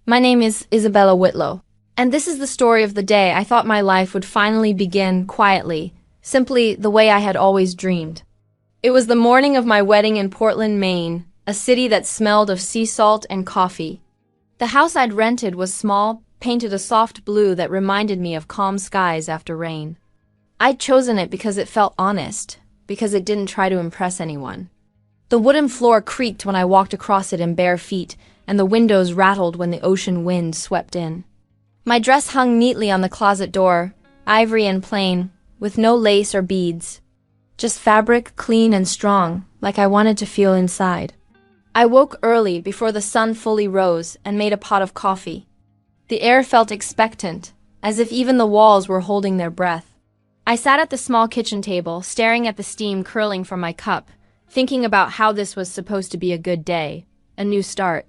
My name is Isabella Whitlow, and this is the story of the day I thought my life would finally begin quietly, simply the way I had always dreamed. It was the morning of my wedding in Portland, Maine, a city that smelled of sea salt and coffee. The house I'd rented was small, painted a soft blue that reminded me of calm skies after rain. I'd chosen it because it felt honest, because it didn't try to impress anyone. The wooden floor creaked when I walked across it in bare feet, and the windows rattled when the ocean wind swept in. My dress hung neatly on the closet door, ivory and plain, with no lace or beads. Just fabric, clean and strong, like I wanted to feel inside. I woke early before the sun fully rose and made a pot of coffee. The air felt expectant, as if even the walls were holding their breath. I sat at the small kitchen table, staring at the steam curling from my cup, thinking about how this was supposed to be a good day, a new start.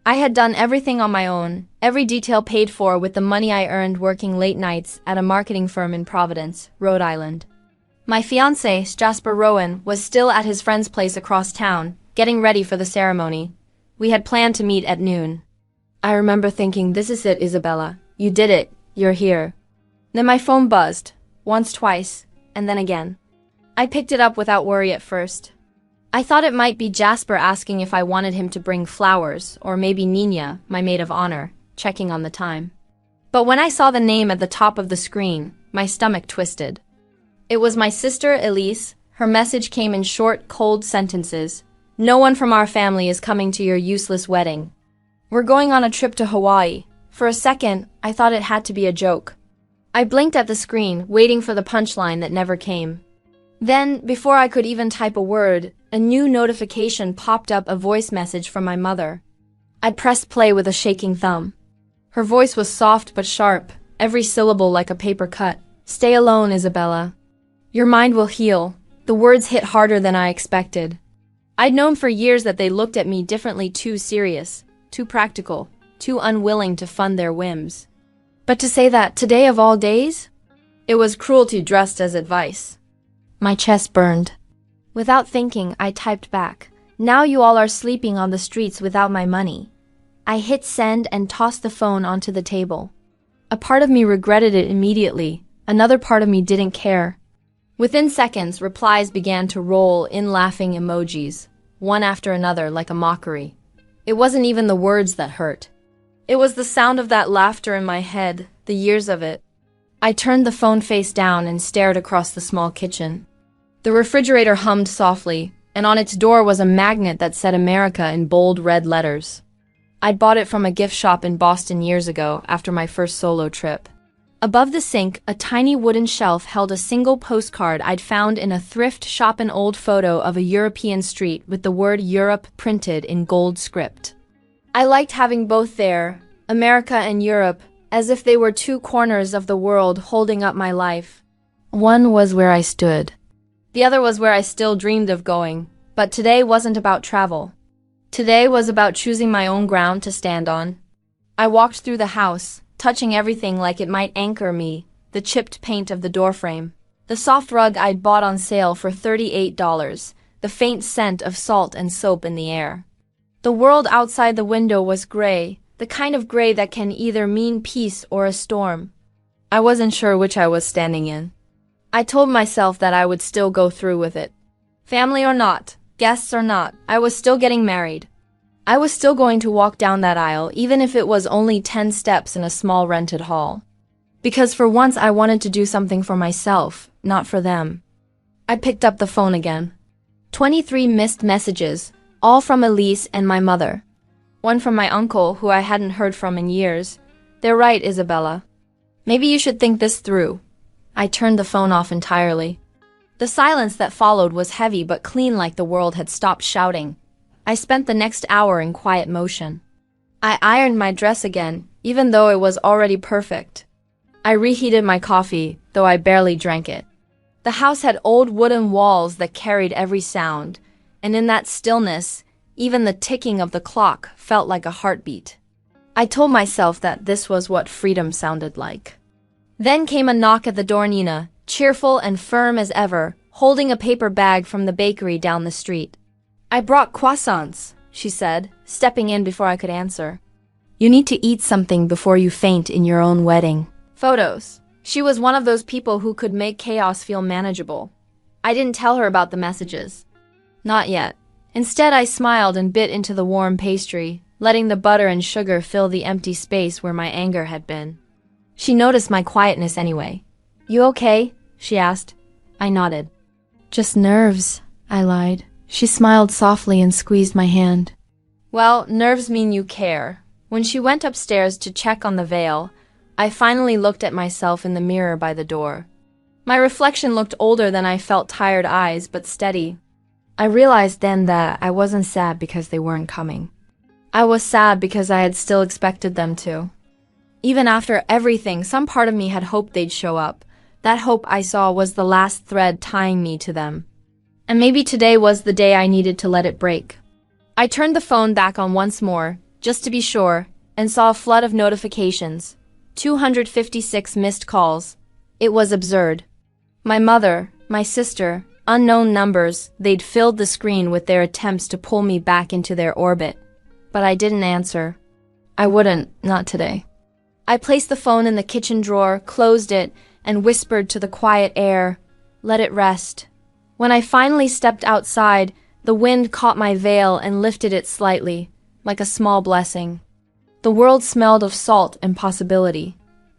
I had done everything on my own, every detail paid for with the money I earned working late nights at a marketing firm in Providence, Rhode Island. My fiancé, Jasper Rowan, was still at his friend's place across town, getting ready for the ceremony. We had planned to meet at noon. I remember thinking, this is it, Isabella. You did it. You're here. Then my phone buzzed, once, twice, and then again. I picked it up without worry at first. I thought it might be Jasper asking if I wanted him to bring flowers, or maybe Nina, my maid of honor, checking on the time. But when I saw the name at the top of the screen, my stomach twisted. It was my sister, Elise. Her message came in short, cold sentences. No one from our family is coming to your useless wedding. We're going on a trip to Hawaii. For a second, I thought it had to be a joke. I blinked at the screen, waiting for the punchline that never came. Then, before I could even type a word, a new notification popped up, a voice message from my mother. I'd pressed play with a shaking thumb. Her voice was soft but sharp, every syllable like a paper cut. Stay alone, Isabella. Your mind will heal. The words hit harder than I expected. I'd known for years that they looked at me differently, too serious, too practical, too unwilling to fund their whims. But to say that today of all days? It was cruelty dressed as advice. My chest burned. Without thinking, I typed back. Now you all are sleeping on the streets without my money. I hit send and tossed the phone onto the table. A part of me regretted it immediately. Another part of me didn't care. Within seconds, replies began to roll in, laughing emojis, one after another like a mockery. It wasn't even the words that hurt. It was the sound of that laughter in my head, the years of it. I turned the phone face down and stared across the small kitchen. The refrigerator hummed softly, and on its door was a magnet that said America in bold red letters. I'd bought it from a gift shop in Boston years ago after my first solo trip. Above the sink, a tiny wooden shelf held a single postcard I'd found in a thrift shop, an old photo of a European street with the word Europe printed in gold script. I liked having both there, America and Europe, as if they were two corners of the world holding up my life. One was where I stood. The other was where I still dreamed of going, but today wasn't about travel. Today was about choosing my own ground to stand on. I walked through the house, touching everything like it might anchor me, the chipped paint of the doorframe, the soft rug I'd bought on sale for $38, the faint scent of salt and soap in the air. The world outside the window was gray, the kind of gray that can either mean peace or a storm. I wasn't sure which I was standing in. I told myself that I would still go through with it. Family or not, guests or not, I was still getting married. I was still going to walk down that aisle, even if it was only 10 steps in a small rented hall. Because for once I wanted to do something for myself, not for them. I picked up the phone again. 23 missed messages, all from Elise and my mother. One from my uncle, who I hadn't heard from in years. They're right, Isabella. Maybe you should think this through. I turned the phone off entirely. The silence that followed was heavy but clean, like the world had stopped shouting. I spent the next hour in quiet motion. I ironed my dress again, even though it was already perfect. I reheated my coffee, though I barely drank it. The house had old wooden walls that carried every sound, and in that stillness, even the ticking of the clock felt like a heartbeat. I told myself that this was what freedom sounded like. Then came a knock at the door. Nina, cheerful and firm as ever, holding a paper bag from the bakery down the street. I brought croissants, she said, stepping in before I could answer. You need to eat something before you faint in your own wedding. Photos. She was one of those people who could make chaos feel manageable. I didn't tell her about the messages. Not yet. Instead, I smiled and bit into the warm pastry, letting the butter and sugar fill the empty space where my anger had been. She noticed my quietness anyway. "You okay?" she asked. I nodded. "Just nerves," I lied. She smiled softly and squeezed my hand. "Well, nerves mean you care." When she went upstairs to check on the veil, I finally looked at myself in the mirror by the door. My reflection looked older than I felt tired eyes, but steady. I realized then that I wasn't sad because they weren't coming. I was sad because I had still expected them to. Even after everything, some part of me had hoped they'd show up. That hope I saw was the last thread tying me to them. And maybe today was the day I needed to let it break. I turned the phone back on once more, just to be sure, and saw a flood of notifications. 256 missed calls. It was absurd. My mother, my sister, unknown numbers, they'd filled the screen with their attempts to pull me back into their orbit. But I didn't answer. I wouldn't, not today. I placed the phone in the kitchen drawer, closed it, and whispered to the quiet air, "Let it rest." When I finally stepped outside, the wind caught my veil and lifted it slightly, like a small blessing. The world smelled of salt and possibility.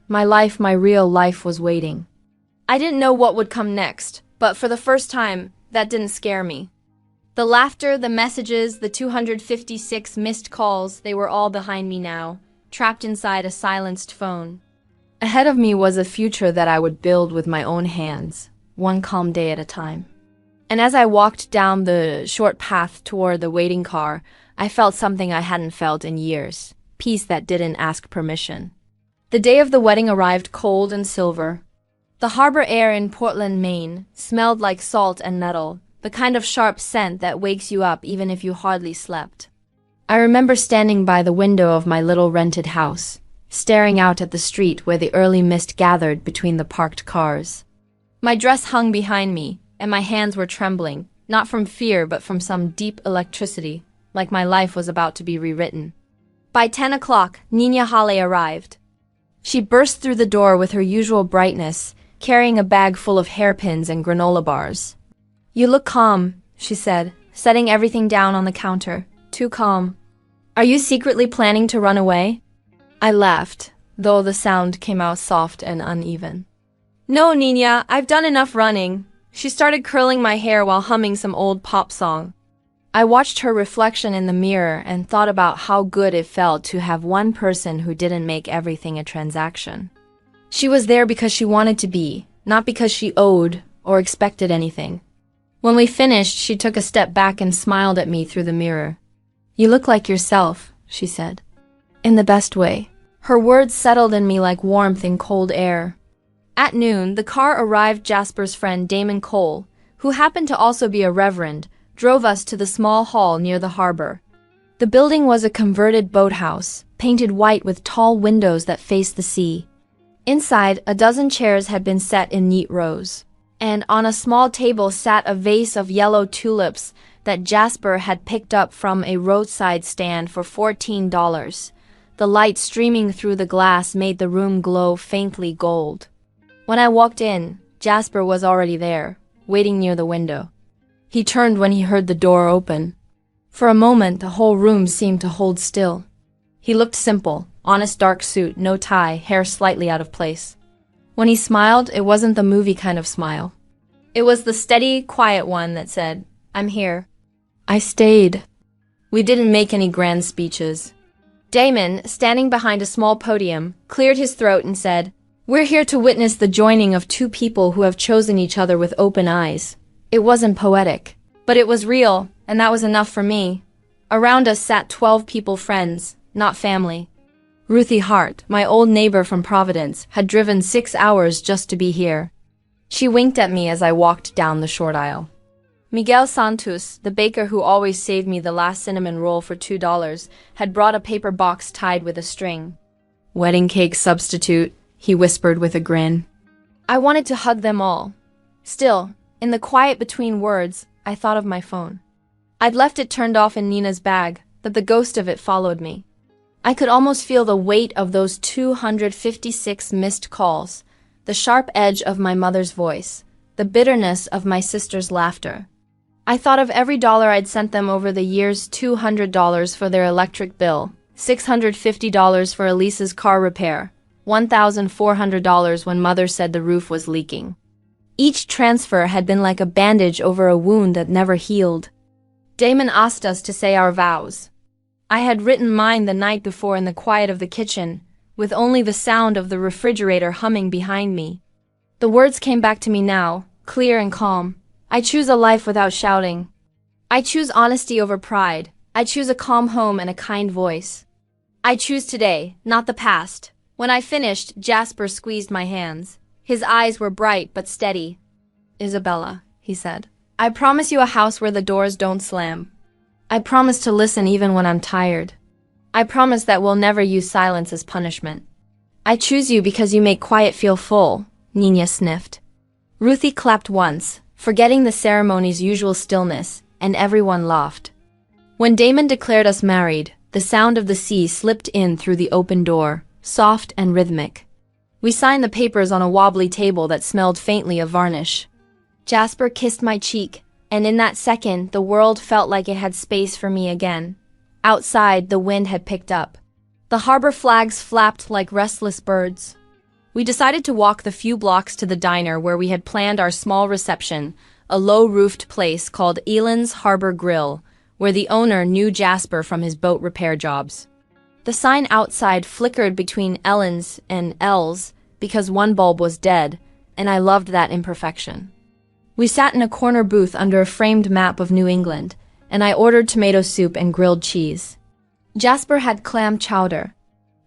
My life, my real life, was waiting. I didn't know what would come next, but for the first time, that didn't scare me. The laughter, the messages, the 256 missed calls, they were all behind me now, trapped inside a silenced phone. Ahead of me was a future that I would build with my own hands, one calm day at a time. And as I walked down the short path toward the waiting car, I felt something I hadn't felt in years. Peace that didn't ask permission. The day of the wedding arrived cold and silver. The harbor air in Portland, Maine, smelled like salt and nettle, the kind of sharp scent that wakes you up even if you hardly slept. I remember standing by the window of my little rented house, staring out at the street where the early mist gathered between the parked cars. My dress hung behind me, and my hands were trembling, not from fear but from some deep electricity, like my life was about to be rewritten. By 10 o'clock, Nina Hale arrived. She burst through the door with her usual brightness, carrying a bag full of hairpins and granola bars. "You look calm," she said, setting everything down on the counter. "Too calm. Are you secretly planning to run away?" I laughed, though the sound came out soft and uneven. "No, Nina, I've done enough running." She started curling my hair while humming some old pop song. I watched her reflection in the mirror and thought about how good it felt to have one person who didn't make everything a transaction. She was there because she wanted to be, not because she owed or expected anything. When we finished, she took a step back and smiled at me through the mirror. "You look like yourself," she said. "In the best way." Her words settled in me like warmth in cold air. At noon, the car arrived. Jasper's friend Damon Cole, who happened to also be a reverend, drove us to the small hall near the harbor. The building was a converted boathouse, painted white with tall windows that faced the sea. Inside, a dozen chairs had been set in neat rows, and on a small table sat a vase of yellow tulips that Jasper had picked up from a roadside stand for $14. The light streaming through the glass made the room glow faintly gold. When I walked in, Jasper was already there, waiting near the window. He turned when he heard the door open. For a moment, the whole room seemed to hold still. He looked simple, honest dark suit, no tie, hair slightly out of place. When he smiled, it wasn't the movie kind of smile. It was the steady, quiet one that said, "I'm here." I stayed. We didn't make any grand speeches. Damon, standing behind a small podium, cleared his throat and said, "We're here to witness the joining of two people who have chosen each other with open eyes." It wasn't poetic, but it was real, and that was enough for me. Around us sat 12 people, friends, not family. Ruthie Hart, my old neighbor from Providence, had driven 6 hours just to be here. She winked at me as I walked down the short aisle. Miguel Santos, the baker who always saved me the last cinnamon roll for $2, had brought a paper box tied with a string. "Wedding cake substitute," he whispered with a grin. I wanted to hug them all. Still, in the quiet between words, I thought of my phone. I'd left it turned off in Nina's bag, but the ghost of it followed me. I could almost feel the weight of those 256 missed calls, the sharp edge of my mother's voice, the bitterness of my sister's laughter. I thought of every dollar I'd sent them over the years: $200 for their electric bill, $650 for Elise's car repair, $1,400 when mother said the roof was leaking. Each transfer had been like a bandage over a wound that never healed. Damon asked us to say our vows. I had written mine the night before in the quiet of the kitchen, with only the sound of the refrigerator humming behind me. The words came back to me now, clear and calm. I choose a life without shouting. I choose honesty over pride. I choose a calm home and a kind voice. I choose today, not the past. When I finished, Jasper squeezed my hands. His eyes were bright but steady. "Isabella," he said, "I promise you a house where the doors don't slam. I promise to listen even when I'm tired. I promise that we'll never use silence as punishment. I choose you because you make quiet feel full," Nina sniffed. Ruthie clapped once, forgetting the ceremony's usual stillness, and everyone laughed. When Damon declared us married, the sound of the sea slipped in through the open door, soft and rhythmic. We signed the papers on a wobbly table that smelled faintly of varnish. Jasper kissed my cheek, and in that second, the world felt like it had space for me again. Outside, the wind had picked up. The harbor flags flapped like restless birds. We decided to walk the few blocks to the diner where we had planned our small reception, a low-roofed place called Elan's Harbor Grill, where the owner knew Jasper from his boat repair jobs. The sign outside flickered between Ellen's and L's because one bulb was dead, and I loved that imperfection. We sat in a corner booth under a framed map of New England, and I ordered tomato soup and grilled cheese. Jasper had clam chowder.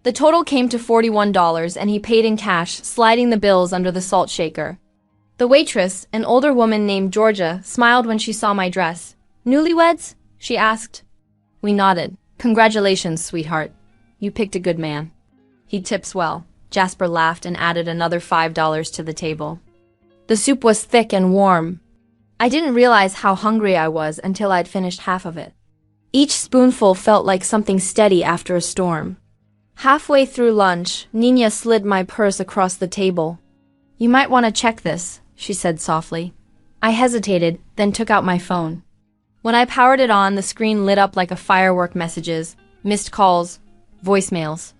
The total came to $41, and he paid in cash, sliding the bills under the salt shaker. The waitress, an older woman named Georgia, smiled when she saw my dress. "Newlyweds?" she asked. We nodded. "Congratulations, sweetheart. You picked a good man. He tips well." Jasper laughed and added another $5 to the table. The soup was thick and warm. I didn't realize how hungry I was until I'd finished half of it. Each spoonful felt like something steady after a storm. Halfway through lunch, Nina slid my purse across the table. "You might want to check this," she said softly. I hesitated, then took out my phone. When I powered it on, the screen lit up like a firework: messages, missed calls, voicemails.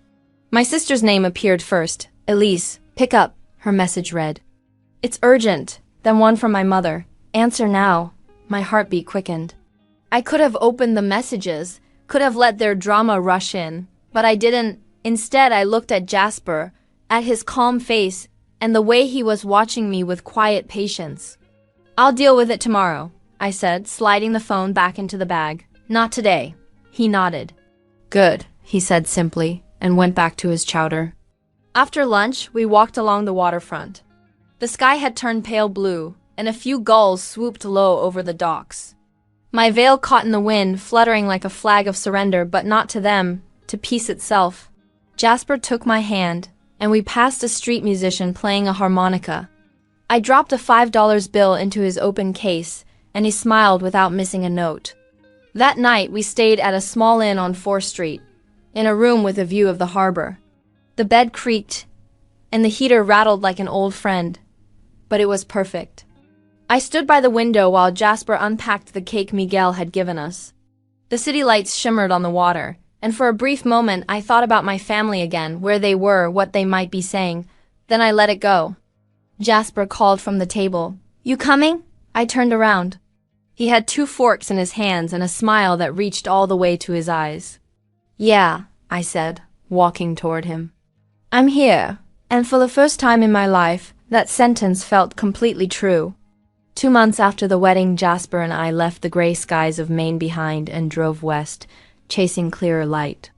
My sister's name appeared first. "Elise, pick up," her message read. "It's urgent." Then one from my mother. "Answer now." My heartbeat quickened. I could have opened the messages, could have let their drama rush in, but I didn't. Instead, I looked at Jasper, at his calm face, and the way he was watching me with quiet patience. "I'll deal with it tomorrow," I said, sliding the phone back into the bag. "Not today." He nodded. "Good," he said simply, and went back to his chowder. After lunch, we walked along the waterfront. The sky had turned pale blue, and a few gulls swooped low over the docks. My veil caught in the wind, fluttering like a flag of surrender, but not to them, to peace itself. Jasper took my hand, and we passed a street musician playing a harmonica. I dropped a $5 bill into his open case, and he smiled without missing a note. That night, we stayed at a small inn on 4th Street, in a room with a view of the harbor. The bed creaked, and the heater rattled like an old friend, but it was perfect. I stood by the window while Jasper unpacked the cake Miguel had given us. The city lights shimmered on the water, and for a brief moment I thought about my family again, where they were, what they might be saying. Then I let it go. Jasper called from the table. "You coming?" I turned around. He had 2 forks in his hands and a smile that reached all the way to his eyes. "Yeah," I said, walking toward him. "I'm here," and for the first time in my life, that sentence felt completely true. 2 months after the wedding, Jasper and I left the gray skies of Maine behind and drove west, chasing clearer light.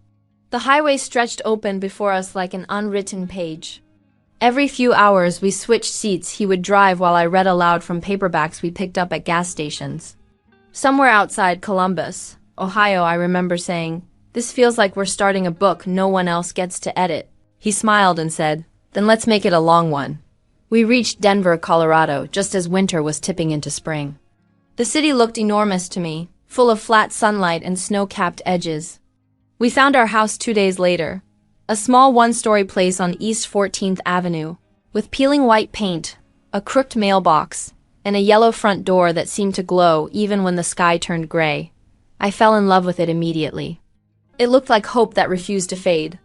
The highway stretched open before us like an unwritten page. Every few hours, we switched seats. He would drive while I read aloud from paperbacks we picked up at gas stations. Somewhere outside Columbus, Ohio, I remember saying, "This feels like we're starting a book no one else gets to edit." He smiled and said, "Then let's make it a long one." We reached Denver, Colorado, just as winter was tipping into spring. The city looked enormous to me, full of flat sunlight and snow-capped edges. We found our house 2 days later. A small one-story place on East 14th Avenue, with peeling white paint, a crooked mailbox, and a yellow front door that seemed to glow even when the sky turned gray. I fell in love with it immediately. It looked like hope that refused to fade.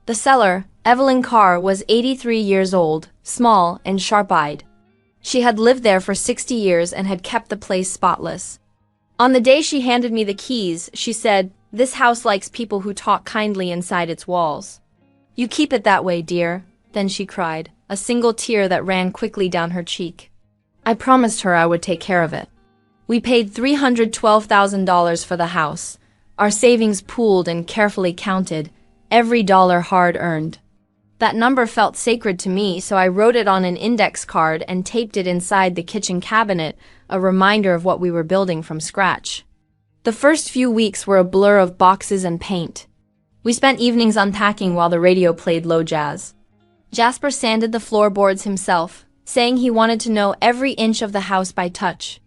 The seller, Evelyn Carr, was 83 years old, small and sharp-eyed. She had lived there for 60 years and had kept the place spotless. On the day she handed me the keys, she said, "This house likes people who talk kindly inside its walls." "You keep it that way, dear," then she cried, a single tear that ran quickly down her cheek. I promised her I would take care of it. We paid $312,000 for the house, our savings pooled and carefully counted, every dollar hard-earned. That number felt sacred to me, so I wrote it on an index card and taped it inside the kitchen cabinet, a reminder of what we were building from scratch. The first few weeks were a blur of boxes and paint. We spent evenings unpacking while the radio played low jazz. Jasper sanded the floorboards himself, saying he wanted to know every inch of the house by touch.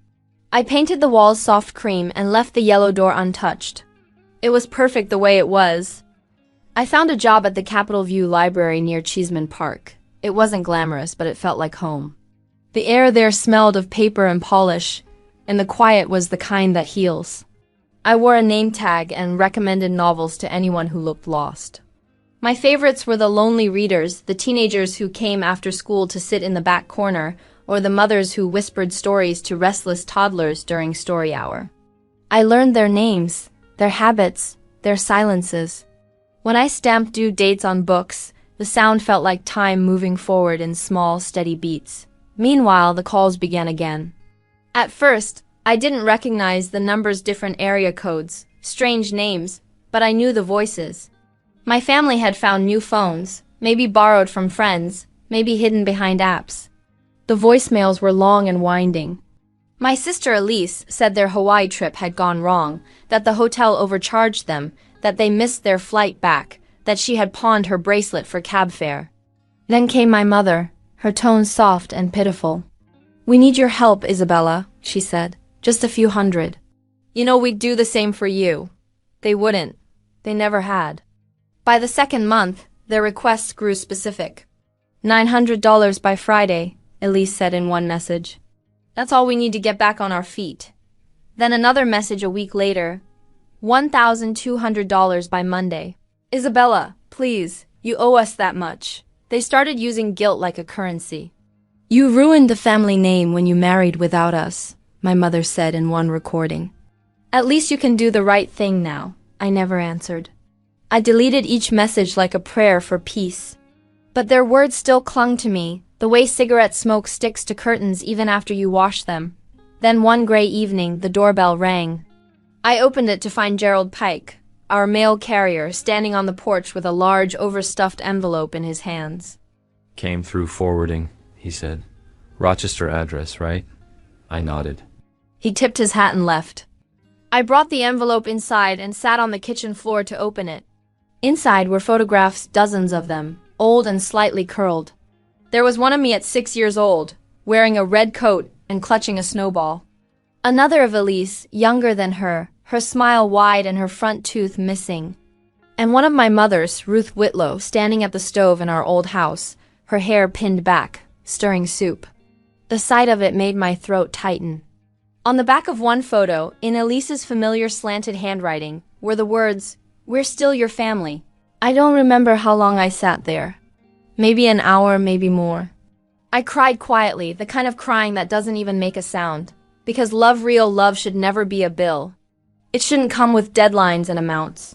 I painted the walls soft cream and left the yellow door untouched. It was perfect the way it was. I found a job at the Capitol View Library near Cheeseman Park. It wasn't glamorous, but it felt like home. The air there smelled of paper and polish, and the quiet was the kind that heals. I wore a name tag and recommended novels to anyone who looked lost. My favorites were the lonely readers, the teenagers who came after school to sit in the back corner, or the mothers who whispered stories to restless toddlers during story hour. I learned their names, their habits, their silences. When I stamped due dates on books, the sound felt like time moving forward in small, steady beats. Meanwhile, the calls began again. At first, I didn't recognize the numbers' different area codes, strange names, but I knew the voices. My family had found new phones, maybe borrowed from friends, maybe hidden behind apps. The voicemails were long and winding. My sister Elise said their Hawaii trip had gone wrong, that the hotel overcharged them, that they missed their flight back, that she had pawned her bracelet for cab fare. Then came my mother, her tone soft and pitiful. "We need your help, Isabella," she said. "Just a few hundred. You know we'd do the same for you." They wouldn't. They never had. By the second month, their requests grew specific. $900 by Friday, Elise said in one message. "That's all we need to get back on our feet." Then another message a week later, $1,200 by Monday. "Isabella, please, you owe us that much." They started using guilt like a currency. "You ruined the family name when you married without us," my mother said in one recording. "At least you can do the right thing now," I never answered. I deleted each message like a prayer for peace. But their words still clung to me, the way cigarette smoke sticks to curtains even after you wash them. Then one gray evening, the doorbell rang. I opened it to find Gerald Pike, our mail carrier, standing on the porch with a large, overstuffed envelope in his hands. "Came through forwarding," he said. "Rochester address, right?" I nodded. He tipped his hat and left. I brought the envelope inside and sat on the kitchen floor to open it. Inside were photographs, dozens of them, old and slightly curled. There was one of me at 6 years old, wearing a red coat and clutching a snowball. Another of Elise, younger than her smile wide and her front tooth missing. And one of my mother's, Ruth Whitlow, standing at the stove in our old house, her hair pinned back, stirring soup. The sight of it made my throat tighten. On the back of one photo, in Elise's familiar slanted handwriting, were the words, "We're still your family." I don't remember how long I sat there. Maybe an hour, maybe more. I cried quietly, the kind of crying that doesn't even make a sound. Because real love should never be a bill. It shouldn't come with deadlines and amounts.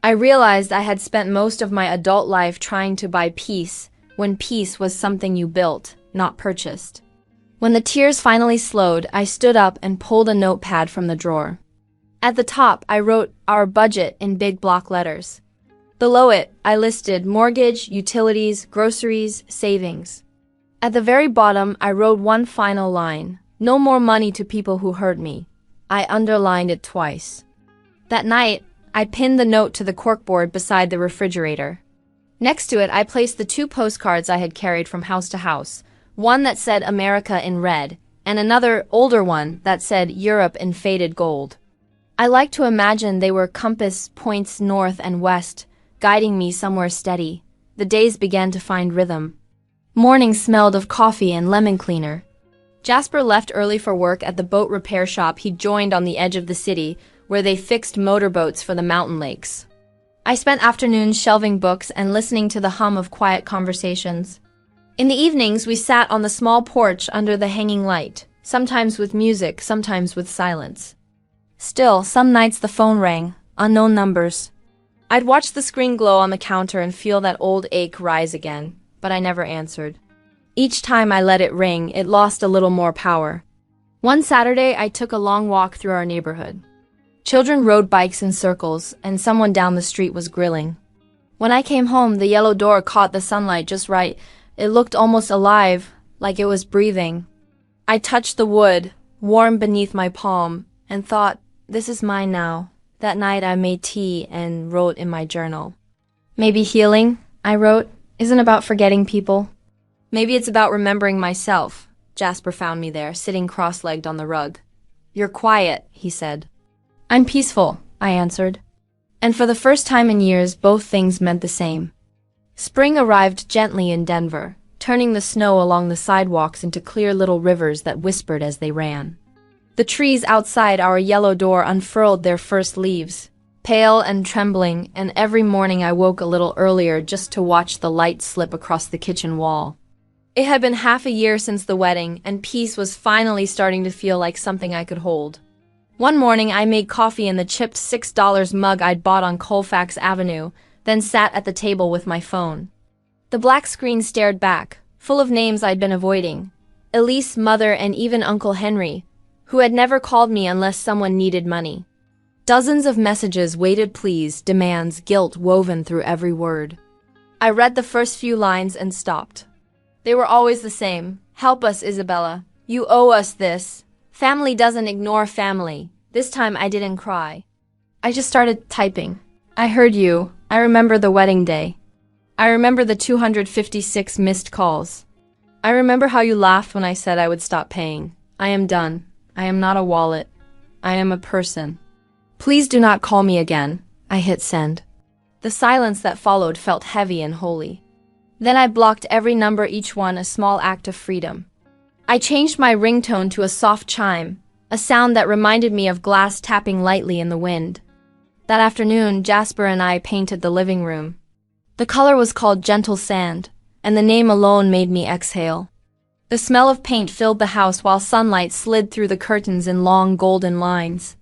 I realized I had spent most of my adult life trying to buy peace, when peace was something you built, not purchased. When the tears finally slowed, I stood up and pulled a notepad from the drawer. At the top, I wrote our budget in big block letters. Below it, I listed mortgage, utilities, groceries, savings. At the very bottom, I wrote one final line. No more money to people who hurt me. I underlined it twice. That night, I pinned the note to the corkboard beside the refrigerator. Next to it, I placed the 2 postcards I had carried from house to house, one that said America in red, and another, older one, that said Europe in faded gold. I like to imagine they were compass points north and west, guiding me somewhere steady. The days began to find rhythm. Morning smelled of coffee and lemon cleaner. Jasper left early for work at the boat repair shop he joined on the edge of the city, where they fixed motorboats for the mountain lakes. I spent afternoons shelving books and listening to the hum of quiet conversations. In the evenings, we sat on the small porch under the hanging light, sometimes with music, sometimes with silence. Still, some nights the phone rang, unknown numbers. I'd watch the screen glow on the counter and feel that old ache rise again, but I never answered. Each time I let it ring, it lost a little more power. One Saturday, I took a long walk through our neighborhood. Children rode bikes in circles, and someone down the street was grilling. When I came home, the yellow door caught the sunlight just right. It looked almost alive, like it was breathing. I touched the wood, warm beneath my palm, and thought, this is mine now. That night I made tea and wrote in my journal. Maybe healing, I wrote, isn't about forgetting people. Maybe it's about remembering myself. Jasper found me there, sitting cross-legged on the rug. You're quiet, he said. I'm peaceful, I answered. And for the first time in years, both things meant the same. Spring arrived gently in Denver, turning the snow along the sidewalks into clear little rivers that whispered as they ran. The trees outside our yellow door unfurled their first leaves, pale and trembling, and every morning I woke a little earlier just to watch the light slip across the kitchen wall. It had been half a year since the wedding, and peace was finally starting to feel like something I could hold. One morning, I made coffee in the chipped $6 mug I'd bought on Colfax Avenue, then sat at the table with my phone. The black screen stared back, full of names I'd been avoiding. Elise, mother, and even Uncle Henry, who had never called me unless someone needed money. Dozens of messages waited pleas, demands, guilt woven through every word. I read the first few lines and stopped. They were always the same. Help us, Isabella. You owe us this. Family doesn't ignore family. This time I didn't cry. I just started typing. I heard you. I remember the wedding day. I remember the 256 missed calls. I remember how you laughed when I said I would stop paying. I am done. I am not a wallet. I am a person. Please do not call me again. I hit send. The silence that followed felt heavy and holy. Then I blocked every number, each one a small act of freedom. I changed my ringtone to a soft chime, a sound that reminded me of glass tapping lightly in the wind. That afternoon, Jasper and I painted the living room. The color was called Gentle Sand, and the name alone made me exhale. The smell of paint filled the house while sunlight slid through the curtains in long golden lines.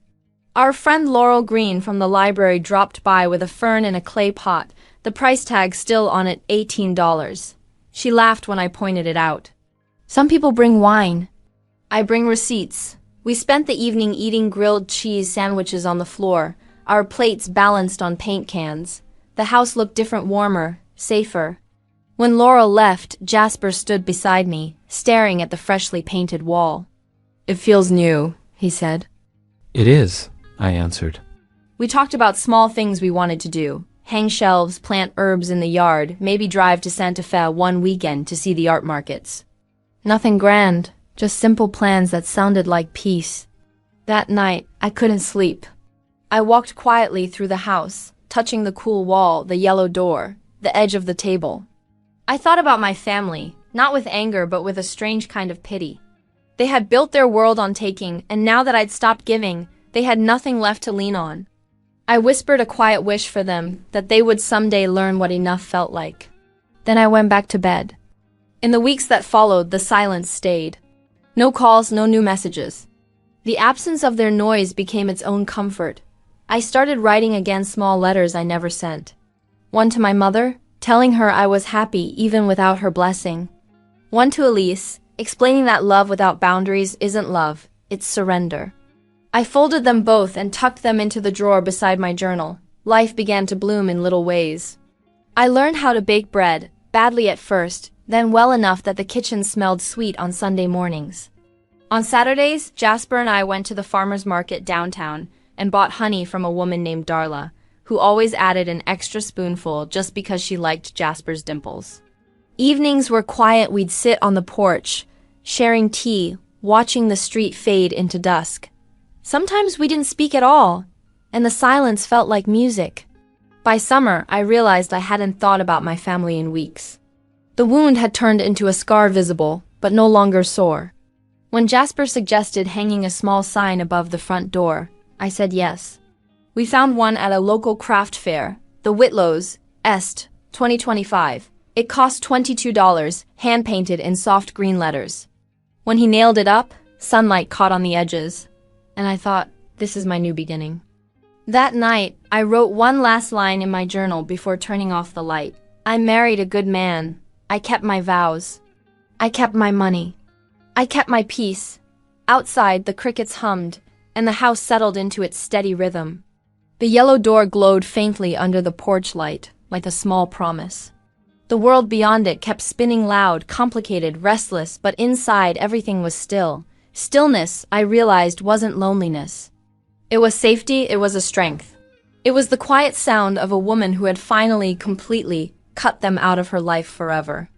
Our friend Laurel Green from the library dropped by with a fern in a clay pot, the price tag still on it, $18. She laughed when I pointed it out. Some people bring wine. I bring receipts. We spent the evening eating grilled cheese sandwiches on the floor, our plates balanced on paint cans. The house looked different, warmer, safer. When Laurel left, Jasper stood beside me, staring at the freshly painted wall. It feels new, he said. It is, I answered. We talked about small things we wanted to do. Hang shelves, plant herbs in the yard, maybe drive to Santa Fe one weekend to see the art markets. Nothing grand, just simple plans that sounded like peace. That night, I couldn't sleep. I walked quietly through the house, touching the cool wall, the yellow door, the edge of the table. I thought about my family, not with anger but with a strange kind of pity. They had built their world on taking, and now that I'd stopped giving, they had nothing left to lean on. I whispered a quiet wish for them, that they would someday learn what enough felt like. Then I went back to bed. In the weeks that followed, the silence stayed. No calls, no new messages. The absence of their noise became its own comfort. I started writing again small letters I never sent. One to my mother, telling her I was happy even without her blessing. One to Elise, explaining that love without boundaries isn't love, it's surrender. I folded them both and tucked them into the drawer beside my journal. Life began to bloom in little ways. I learned how to bake bread, badly at first, then well enough that the kitchen smelled sweet on Sunday mornings. On Saturdays, Jasper and I went to the farmer's market downtown and bought honey from a woman named Darla, who always added an extra spoonful just because she liked Jasper's dimples. Evenings were quiet. We'd sit on the porch, sharing tea, watching the street fade into dusk. Sometimes we didn't speak at all, and the silence felt like music. By summer, I realized I hadn't thought about my family in weeks. The wound had turned into a scar visible, but no longer sore. When Jasper suggested hanging a small sign above the front door, I said yes. We found one at a local craft fair, the Whitlows, Est, 2025. It cost $22, hand-painted in soft green letters. When he nailed it up, sunlight caught on the edges, and I thought, this is my new beginning. That night, I wrote one last line in my journal before turning off the light. I married a good man. I kept my vows. I kept my money. I kept my peace. Outside, the crickets hummed, and the house settled into its steady rhythm. The yellow door glowed faintly under the porch light, like a small promise. The world beyond it kept spinning loud, complicated, restless, but inside everything was still. Stillness, I realized, wasn't loneliness. It was safety, it was a strength. It was the quiet sound of a woman who had finally, completely cut them out of her life forever.